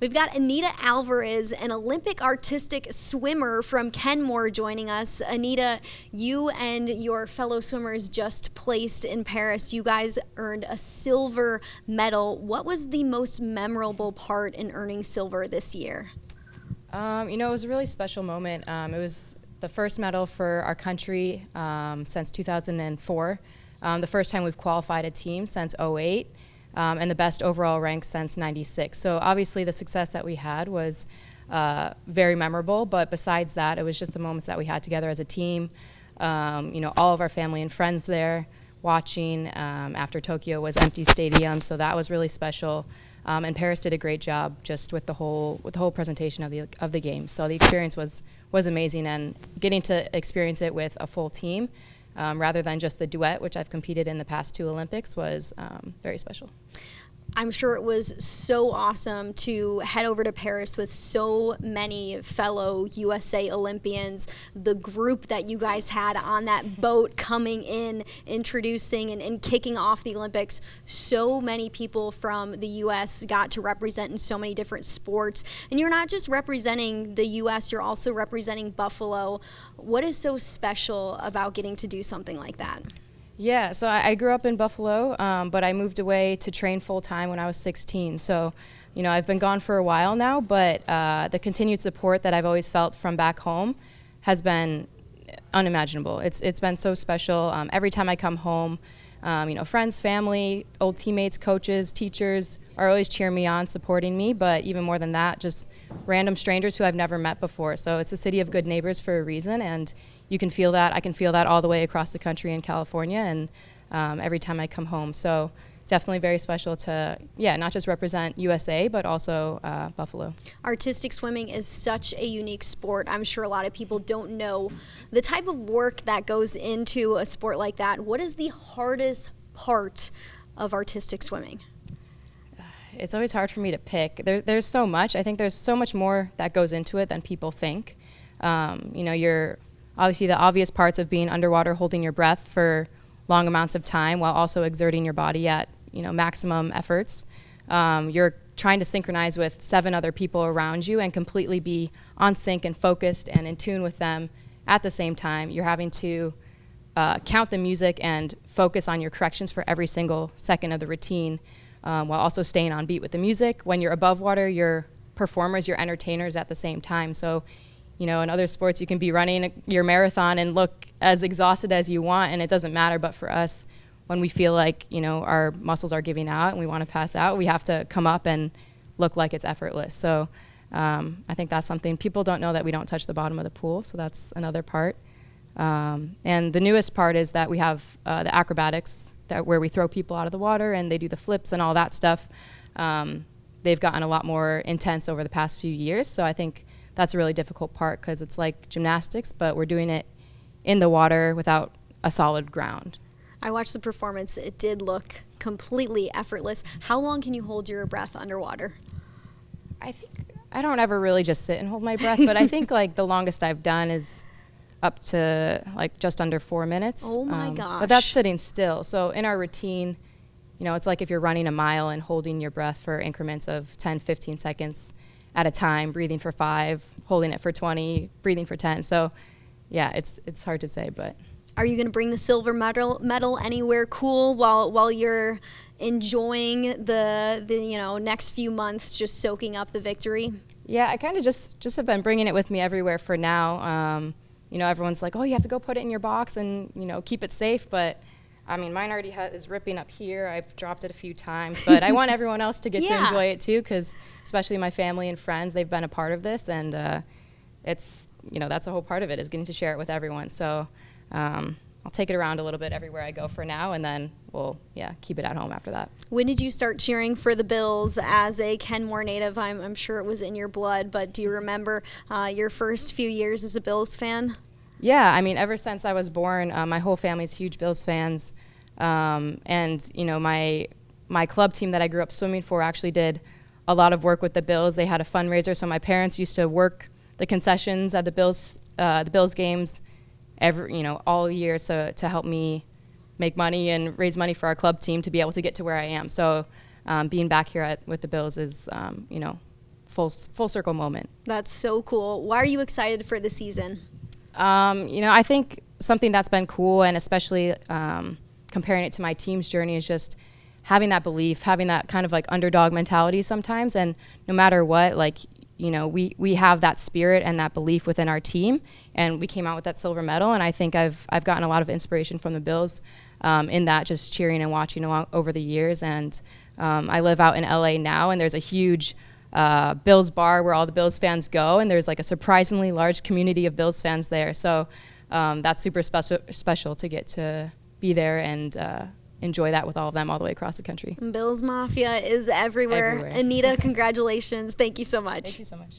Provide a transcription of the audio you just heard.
We've got Anita Alvarez, an Olympic artistic swimmer from Kenmore, joining us. Anita, you and your fellow swimmers just placed in Paris. You guys earned a silver medal. What was the most memorable part in earning silver this year? It was a really special moment. It was the first medal for our country since 2004, the first time we've qualified a team since '08. And the best overall rank since '96. So obviously the success that we had was very memorable, but besides that, it was just the moments that we had together as a team. All of our family and friends there watching after Tokyo was empty stadium, so that was really special. And Paris did a great job just with the whole presentation of the games. So the experience was amazing, and getting to experience it with a full team rather than just the duet, which I've competed in the past 2 Olympics, was very special. I'm sure it was so awesome to head over to Paris with so many fellow USA Olympians. The group that you guys had on that boat coming in, introducing and kicking off the Olympics. So many people from the US got to represent in so many different sports. And you're not just representing the US, you're also representing Buffalo. What is so special about getting to do something like that? Yeah, so I grew up in Buffalo, but I moved away to train full-time when I was 16. So, I've been gone for a while now, but the continued support that I've always felt from back home has been unimaginable. It's been so special. Every time I come home, friends, family, old teammates, coaches, teachers are always cheering me on, supporting me, but even more than that, just random strangers who I've never met before. So it's a city of good neighbors for a reason, and you can feel that. I can feel that all the way across the country in California, and every time I come home. So definitely very special to, not just represent USA, but also Buffalo. Artistic swimming is such a unique sport. I'm sure a lot of people don't know the type of work that goes into a sport like that. What is the hardest part of artistic swimming? It's always hard for me to pick. There's so much. I think there's so much more that goes into it than people think. You're obviously the obvious parts of being underwater, holding your breath for long amounts of time while also exerting your body at maximum efforts. You're trying to synchronize with 7 other people around you and completely be on sync and focused and in tune with them at the same time. You're having to count the music and focus on your corrections for every single second of the routine, while also staying on beat with the music. When you're above water, you're performers, you're entertainers at the same time. So, in other sports, you can be running your marathon and look as exhausted as you want, and it doesn't matter. But for us, when we feel like, our muscles are giving out and we want to pass out, we have to come up and look like it's effortless. So I think that's something. People don't know that we don't touch the bottom of the pool, so that's another part. And the newest part is that we have the acrobatics, where we throw people out of the water and they do the flips and all that stuff. They've gotten a lot more intense over the past few years, so I think that's a really difficult part because it's like gymnastics, but we're doing it in the water without a solid ground. I watched the performance. It did look completely effortless. How long can you hold your breath underwater? I don't ever really just sit and hold my breath, but I think the longest I've done is up to just under 4 minutes. Oh my gosh. But that's sitting still. So in our routine, it's like if you're running a mile and holding your breath for increments of 10, 15 seconds at a time, breathing for 5, holding it for 20, breathing for 10. So yeah, it's hard to say, but. Are you going to bring the silver medal anywhere cool while you're enjoying the next few months, just soaking up the victory? Yeah, I kind of just have been bringing it with me everywhere for now. Everyone's like, oh, you have to go put it in your box and, keep it safe. But, mine already is ripping up here. I've dropped it a few times. But I want everyone else to get to enjoy it, too, because especially my family and friends, they've been a part of this. And it's, that's a whole part of it, is getting to share it with everyone. So I'll take it around a little bit everywhere I go for now, and then we'll, keep it at home after that. When did you start cheering for the Bills as a Kenmore native? I'm sure it was in your blood, but do you remember your first few years as a Bills fan? Yeah, ever since I was born, my whole family's huge Bills fans. And, my club team that I grew up swimming for actually did a lot of work with the Bills. They had a fundraiser, so my parents used to work the concessions at the Bills games all year, so to help me make money and raise money for our club team to be able to get to where I am. So being back here with the Bills is, full circle moment. That's so cool. Why are you excited for the season? I think something that's been cool, and especially comparing it to my team's journey, is just having that belief, having that kind of like underdog mentality sometimes. And no matter what, like, we have that spirit and that belief within our team, and we came out with that silver medal. And I think I've gotten a lot of inspiration from the Bills in that, just cheering and watching along over the years. And I live out in LA now, and there's a huge Bills bar where all the Bills fans go, and there's like a surprisingly large community of Bills fans there. So that's super special to get to be there and enjoy that with all of them all the way across the country. Bills Mafia is everywhere. Anita, congratulations. Thank you so much. Thank you so much.